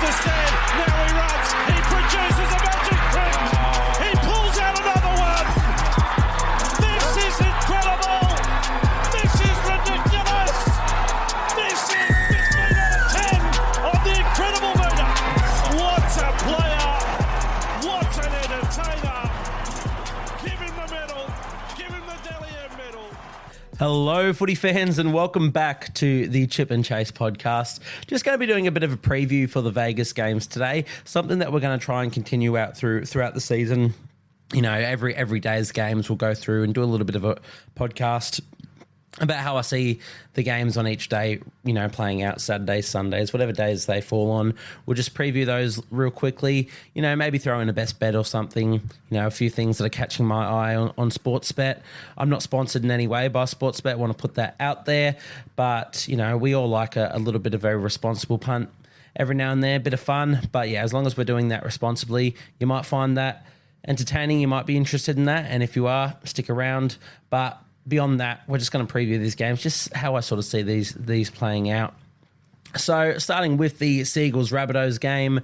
the stand. Now he runs. He produces a magic print. He pulls out another one. This is incredible. This is ridiculous. This is 15 out of 10 on the incredible meter. What a player. What an entertainer. Give him the medal. Give him the Delier medal. Hello, footy fans, and welcome back to the Chip and Chase podcast. Just going to be doing a bit of a preview for the Vegas games today, something that we're going to try and continue out throughout the season. You know, every day's games we'll go through and do a little bit of a podcast about how I see the games on each day, you know, playing out Saturdays, Sundays, whatever days they fall on. We'll just preview those real quickly, you know, maybe throw in a best bet or something, you know, a few things that are catching my eye on Sportsbet. I'm not sponsored in any way by Sportsbet. I want to put that out there, but, you know, we all like a little bit of a responsible punt every now and then, a bit of fun. But yeah, as long as we're doing that responsibly, you might find that entertaining. You might be interested in that. And if you are, stick around. But beyond that, we're just going to preview these games, just how I sort of see these playing out. So starting with the Seagulls-Rabbitohs game,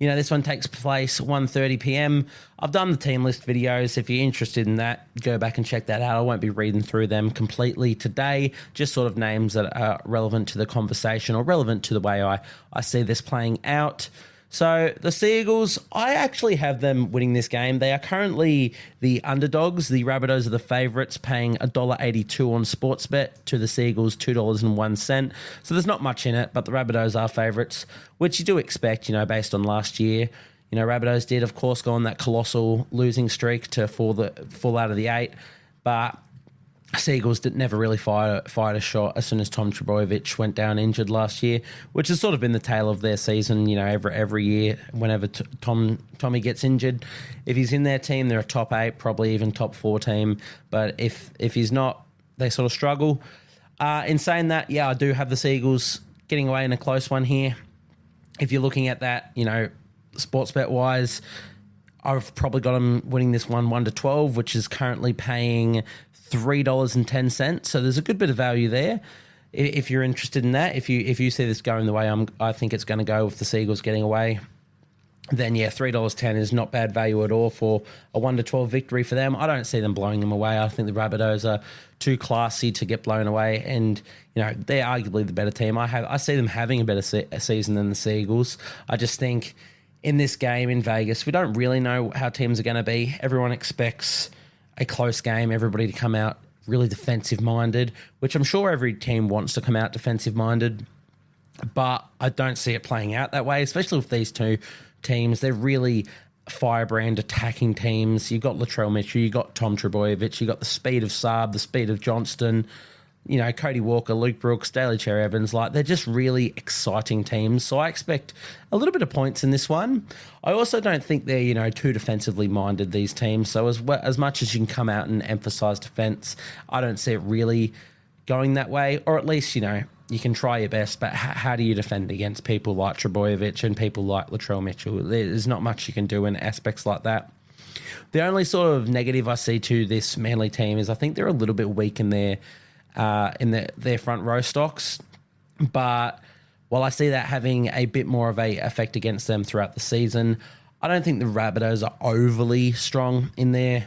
you know, this one takes place 1:30 p.m. I've done the team list videos. If you're interested in that, go back and check that out. I won't be reading through them completely today, just sort of names that are relevant to the conversation or relevant to the way I see this playing out. So the Seagulls, I actually have them winning this game. They are currently the underdogs. The Rabbitohs are the favourites, paying $1.82 on Sportsbet to the Seagulls $2.01. So there's not much in it, but the Rabbitohs are favourites, which you do expect, you know, based on last year. You know, Rabbitohs did, of course, go on that colossal losing streak to fall out of the 8, but Seagulls never really fired a shot as soon as Tom Trbojevic went down injured last year, which has sort of been the tale of their season. You know, every year, whenever Tommy gets injured, if he's in their team, they're a top 8, probably even top 4 team. But if he's not, they sort of struggle. In saying that, yeah, I do have the Seagulls getting away in a close one here. If you're looking at that, you know, sports bet wise, I've probably got them winning this one 1-12, which is currently paying $3.10. So there's a good bit of value there. If you're interested in that, if you see this going the way I think it's going to go with the Seagulls getting away, then yeah, $3.10 is not bad value at all for a 1-12 victory for them. I don't see them blowing them away. I think the Rabbitohs are too classy to get blown away, and you know, they're arguably the better team. I see them having a better season than the Seagulls. I just think in this game in Vegas, we don't really know how teams are going to be. Everyone expects a close game, everybody to come out really defensive-minded, which I'm sure every team wants to come out defensive-minded, but I don't see it playing out that way, especially with these two teams. They're really firebrand attacking teams. You've got Latrell Mitchell, you've got Tom Trbojevic, you've got the speed of Saab, the speed of Johnston, you know, Cody Walker, Luke Brooks, Daly Cherry Evans. Like, they're just really exciting teams. So I expect a little bit of points in this one. I also don't think they're, you know, too defensively minded, these teams. So as much as you can come out and emphasize defense, I don't see it really going that way. Or at least, you know, you can try your best, but how do you defend against people like Trbojevic and people like Latrell Mitchell? There's not much you can do in aspects like that. The only sort of negative I see to this Manly team is I think they're a little bit weak in their front row stocks, but while I see that having a bit more of a effect against them throughout the season, I don't think the Rabbitohs are overly strong in their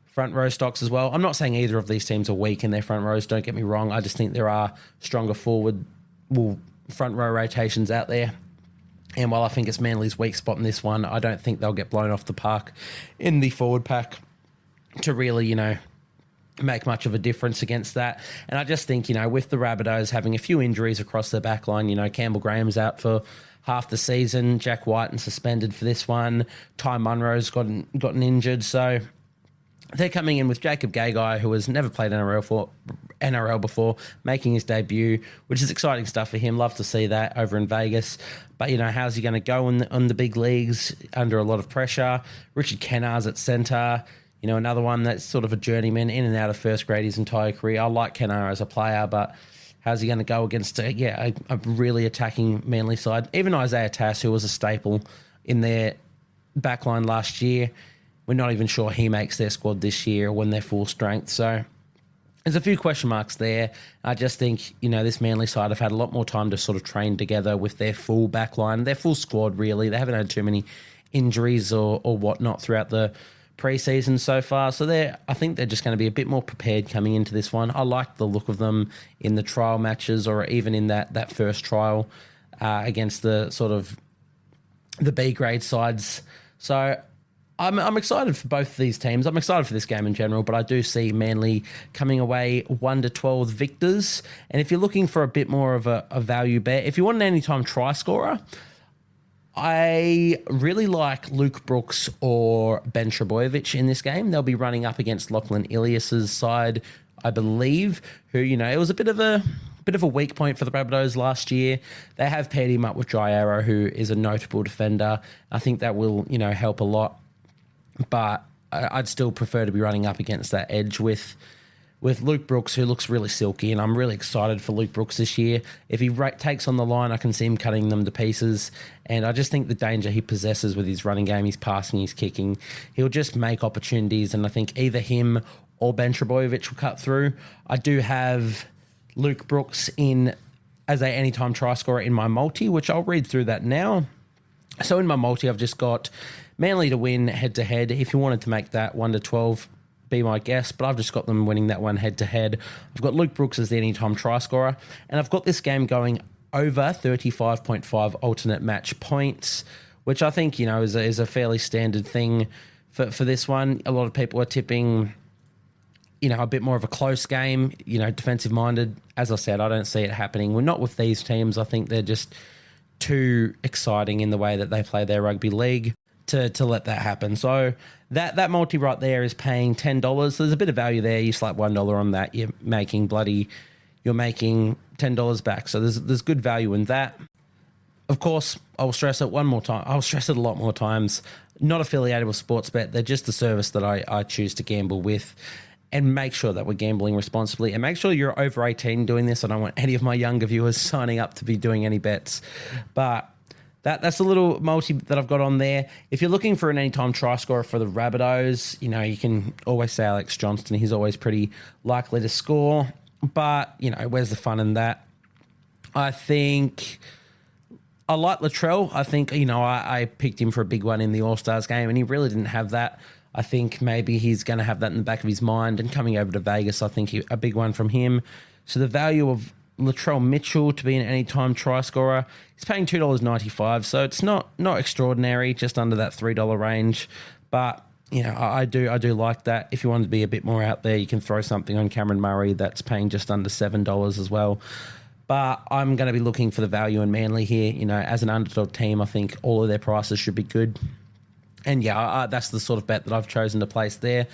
front row stocks as well. I'm not saying either of these teams are weak in their front rows, don't get me wrong. I just think there are stronger front row rotations out there. And while I think it's Manly's weak spot in this one, I don't think they'll get blown off the park in the forward pack to really, you know, make much of a difference against that. And I just think, you know, with the Rabbitohs having a few injuries across their back line, you know, Campbell Graham's out for half the season, Jack Whiten suspended for this one, Ty Munro's gotten injured, so they're coming in with Jacob Gagai, who has never played NRL before, making his debut, which is exciting stuff for him. Love to see that over in Vegas. But, you know, how's he going to go on the big leagues under a lot of pressure? Richard Kennards at centre. You know, another one that's sort of a journeyman in and out of first grade his entire career. I like Kennar as a player, but how's he going to go against a really attacking Manly side? Even Isaiah Tass, who was a staple in their backline last year, we're not even sure he makes their squad this year when they're full strength. So there's a few question marks there. I just think, this Manly side have had a lot more time to sort of train together with their full back line, their full squad, really. They haven't had too many injuries or whatnot throughout the preseason so far. So I think they're just going to be a bit more prepared coming into this one. I like the look of them in the trial matches or even in that first trial against the sort of the B grade sides. So I'm excited for both of these teams. I'm excited for this game in general, but I do see Manly coming away 1-12 victors. And if you're looking for a bit more of a value bet, if you want an anytime try scorer, I really like Luke Brooks or Ben Trebojevic in this game. They'll be running up against Lachlan Ilias's side, I believe, who, it was a bit of a weak point for the Rabbitohs last year. They have paired him up with Jai Arrow, who is a notable defender. I think that will, help a lot. But I'd still prefer to be running up against that edge with Luke Brooks, who looks really silky, and I'm really excited for Luke Brooks this year. If he takes on the line, I can see him cutting them to pieces, and I just think the danger he possesses with his running game, his passing, his kicking, he'll just make opportunities, and I think either him or Ben Trebojevic will cut through. I do have Luke Brooks in as a anytime try scorer in my multi, which I'll read through that now. So in my multi, I've just got Manly to win head-to-head. If you wanted to make that 1-12, be my guest, but I've just got them winning that one head-to-head. I've got Luke Brooks as the anytime try scorer, and I've got this game going over 35.5 alternate match points, which I think, is a fairly standard thing for this one. A lot of people are tipping, a bit more of a close game, defensive-minded. As I said, I don't see it happening. We're not with these teams. I think they're just too exciting in the way that they play their rugby league to let that happen. So that multi right there is paying $10. So there's a bit of value there. You slap $1 on that, you're making $10 back. So there's good value in that. Of course, I'll stress it one more time. I'll stress it a lot more times. Not affiliated with Sportsbet. They're just the service that I choose to gamble with. And make sure that we're gambling responsibly. And make sure you're over 18 doing this. I don't want any of my younger viewers signing up to be doing any bets. But that's a little multi that I've got on there. If you're looking for an anytime try scorer for the Rabbitohs, you can always say Alex Johnston. He's always pretty likely to score. But, where's the fun in that? I think I like Latrell. I think, I picked him for a big one in the All-Stars game, and he really didn't have that. I think maybe he's going to have that in the back of his mind. And coming over to Vegas, I think a big one from him. So the value of Latrell Mitchell to be an anytime try scorer, he's paying $2.95. So it's not extraordinary, just under that $3 range. But, I do like that. If you want to be a bit more out there, you can throw something on Cameron Murray that's paying just under $7 as well. But I'm going to be looking for the value in Manly here. As an underdog team, I think all of their prices should be good. And that's the sort of bet that I've chosen to place there.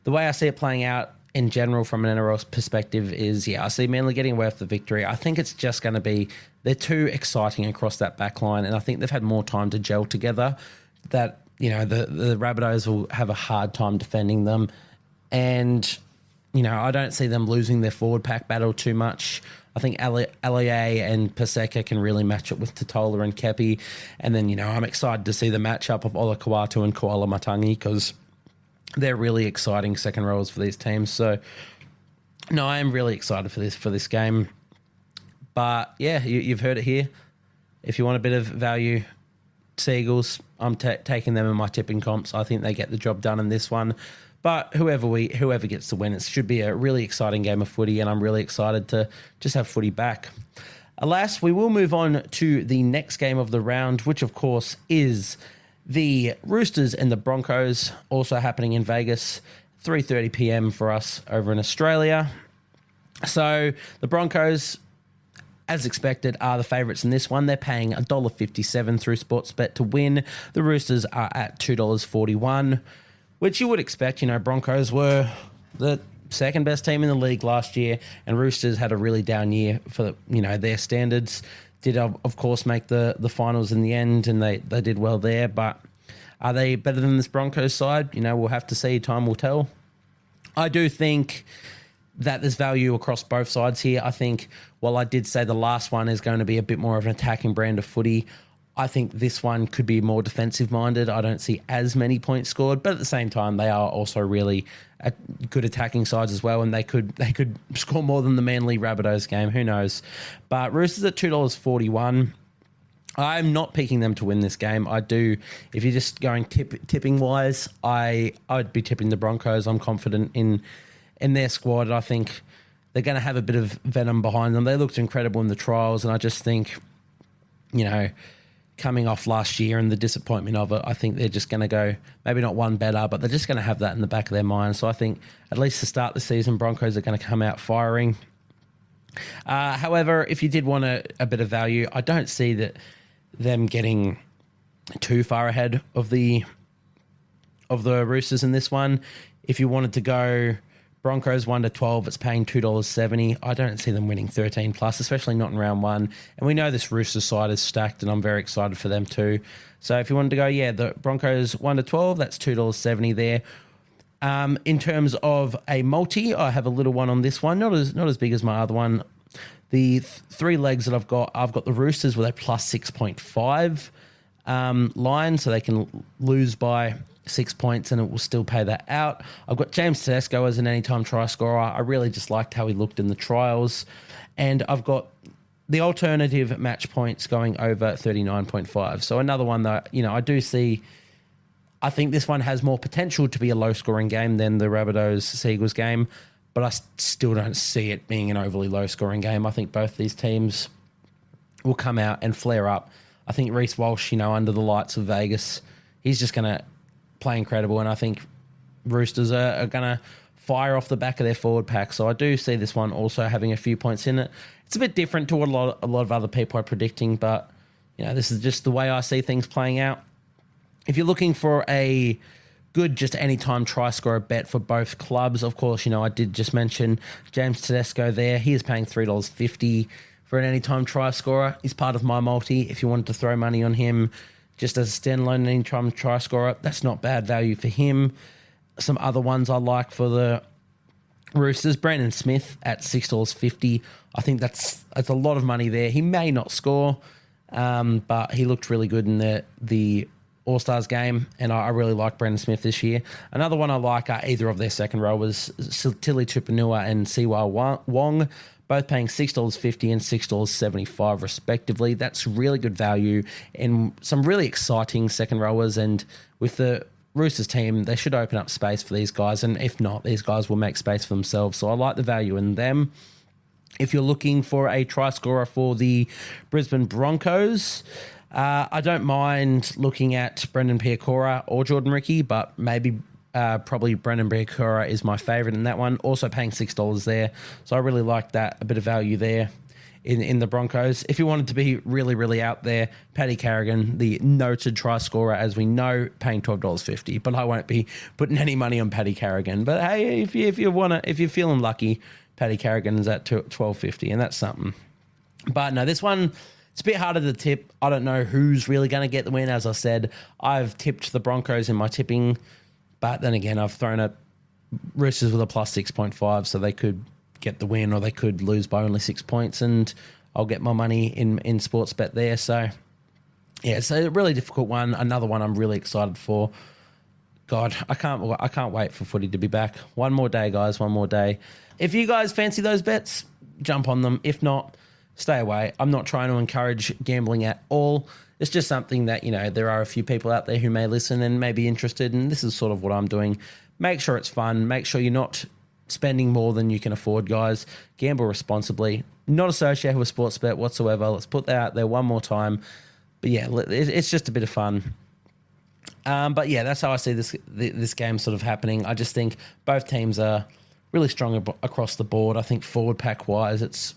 The way I see it playing out in general from an NRL perspective is, I see Manly getting away with the victory. I think it's just going to be, they're too exciting across that back line, and I think they've had more time to gel together that, the Rabbitohs will have a hard time defending them. And, I don't see them losing their forward pack battle too much. I think LEA and Paseka can really match up with Totola and Kepi. And then, I'm excited to see the matchup of Ola Kawatu and Koala Matangi because they're really exciting second rows for these teams. So, no, I am really excited for this game. But, you've heard it here. If you want a bit of value, Seagulls, I'm taking them in my tipping comps. I think they get the job done in this one. But whoever gets the win, it should be a really exciting game of footy, and I'm really excited to just have footy back. Alas, we will move on to the next game of the round, which of course is the Roosters and the Broncos, also happening in Vegas, 3:30 p.m. for us over in Australia. So the Broncos, as expected, are the favourites in this one. They're paying $1.57 through Sportsbet to win. The Roosters are at $2.41. Which you would expect. Broncos were the second best team in the league last year, and Roosters had a really down year for their standards. Did of course make the finals in the end, and they did well there. But are they better than this Broncos side? We'll have to see. Time will tell. I do think that there's value across both sides here. I think while I did say the last one is going to be a bit more of an attacking brand of footy, I think this one could be more defensive minded. I don't see as many points scored, but at the same time, they are also really good attacking sides as well, and they could score more than the Manly Rabbitohs game. Who knows? But Roosters at $2.41. I'm not picking them to win this game. I do. If you're just going tipping wise, I would be tipping the Broncos. I'm confident in their squad. I think they're going to have a bit of venom behind them. They looked incredible in the trials, and I just think, coming off last year and the disappointment of it, I think they're just going to go, maybe not one better, but they're just going to have that in the back of their mind. So I think at least to start the season, Broncos are going to come out firing. However, if you did want a bit of value, I don't see that them getting too far ahead of the Roosters in this one. If you wanted to go Broncos 1-12, it's paying $2.70. I don't see them winning 13 plus, especially not in round one. And we know this Roosters side is stacked, and I'm very excited for them too. So if you wanted to go, the Broncos 1-12, that's $2.70 there. In terms of a multi, I have a little one on this one, not as big as my other one. The three legs that I've got the Roosters with a plus 6.5 line, so they can lose by 6 points and it will still pay that out. I've got James Tedesco as an anytime try scorer. I really just liked how he looked in the trials. And I've got the alternative match points going over 39.5. So another one that, I do see. I think this one has more potential to be a low-scoring game than the Rabbitohs-Seagulls game, but I still don't see it being an overly low-scoring game. I think both these teams will come out and flare up. I think Reece Walsh, under the lights of Vegas, he's just going to play incredible, and I think Roosters are going to fire off the back of their forward pack. So I do see this one also having a few points in it. It's a bit different to what a lot of other people are predicting, but this is just the way I see things playing out. If you're looking for a good just anytime try scorer bet for both clubs, of course, I did just mention James Tedesco there. He is paying $3.50 for an anytime try scorer. He's part of my multi. If you wanted to throw money on him just as a standalone anytime try scorer, that's not bad value for him. Some other ones I like for the Roosters, Brandon Smith at $6.50. I think that's a lot of money there. He may not score, but he looked really good in the All-Stars game, and I really like Brandon Smith this year. Another one I like are either of their second rowers, Tilly Tupanua and Siwa Wong, both paying $6.50 and $6.75 respectively. That's really good value and some really exciting second rowers, and with the Roosters team, they should open up space for these guys, and if not, these guys will make space for themselves. So I like the value in them. If you're looking for a try scorer for the Brisbane Broncos, I don't mind looking at Brendan Piakura or Jordan Ricky, but probably Brendan Piakura is my favourite in that one. Also paying $6 there. So I really like that, a bit of value there in the Broncos. If you wanted to be really, really out there, Paddy Carrigan, the noted try scorer, as we know, paying $12.50. But I won't be putting any money on Paddy Carrigan. But hey, if you're feeling lucky, Paddy Carrigan is at $12.50, and that's something. But no, this one, it's a bit harder to tip. I don't know who's really going to get the win. As I said, I've tipped the Broncos in my tipping, but then again, I've thrown at Roosters with a plus 6.5, so they could get the win or they could lose by only 6 points, and I'll get my money in sports bet there. So yeah, it's a really difficult one. Another one I'm really excited for. God, I can't wait for footy to be back. One more day, guys. One more day. If you guys fancy those bets, jump on them. If not, stay away. I'm not trying to encourage gambling at all. It's just something that, there are a few people out there who may listen and may be interested, and this is sort of what I'm doing. Make sure it's fun. Make sure you're not spending more than you can afford, guys. Gamble responsibly. Not associated with sports bet whatsoever. Let's put that out there one more time. But yeah, it's just a bit of fun. But yeah, that's how I see this game sort of happening. I just think both teams are really strong across the board. I think forward pack wise, it's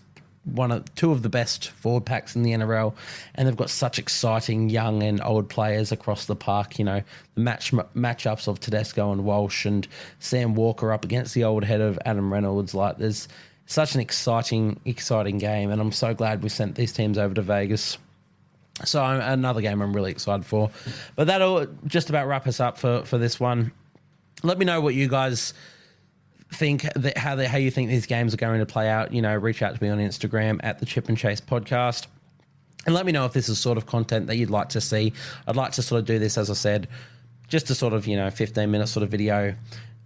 two of the best forward packs in the NRL, and they've got such exciting young and old players across the park. The matchups of Tedesco and Walsh and Sam Walker up against the old head of Adam Reynolds. Like, there's such an exciting game, and I'm so glad we sent these teams over to Vegas. So another game I'm really excited for. But that'll just about wrap us up for this one. Let me know what you guys think, how you think these games are going to play out. Reach out to me on Instagram at the Chip and Chase Podcast. And let me know if this is sort of content that you'd like to see. I'd like to sort of do this, as I said, just a sort of, 15-minute sort of video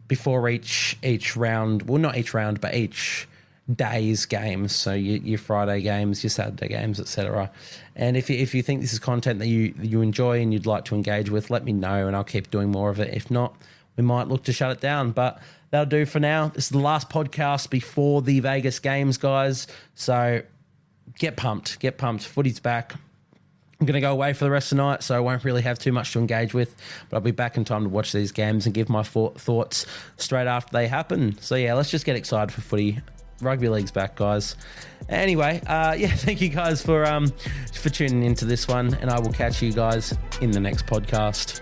before each round. Well, not each round, but each day's games. So your Friday games, your Saturday games, etc. And if you think this is content that you enjoy and you'd like to engage with, let me know and I'll keep doing more of it. If not, we might look to shut it down. But that'll do for now. This is the last podcast before the Vegas games, guys. So get pumped. Footy's back. I'm going to go away for the rest of the night, so I won't really have too much to engage with, but I'll be back in time to watch these games and give my thoughts straight after they happen. So, yeah, let's just get excited for footy. Rugby league's back, guys. Anyway, thank you guys for tuning into this one, and I will catch you guys in the next podcast.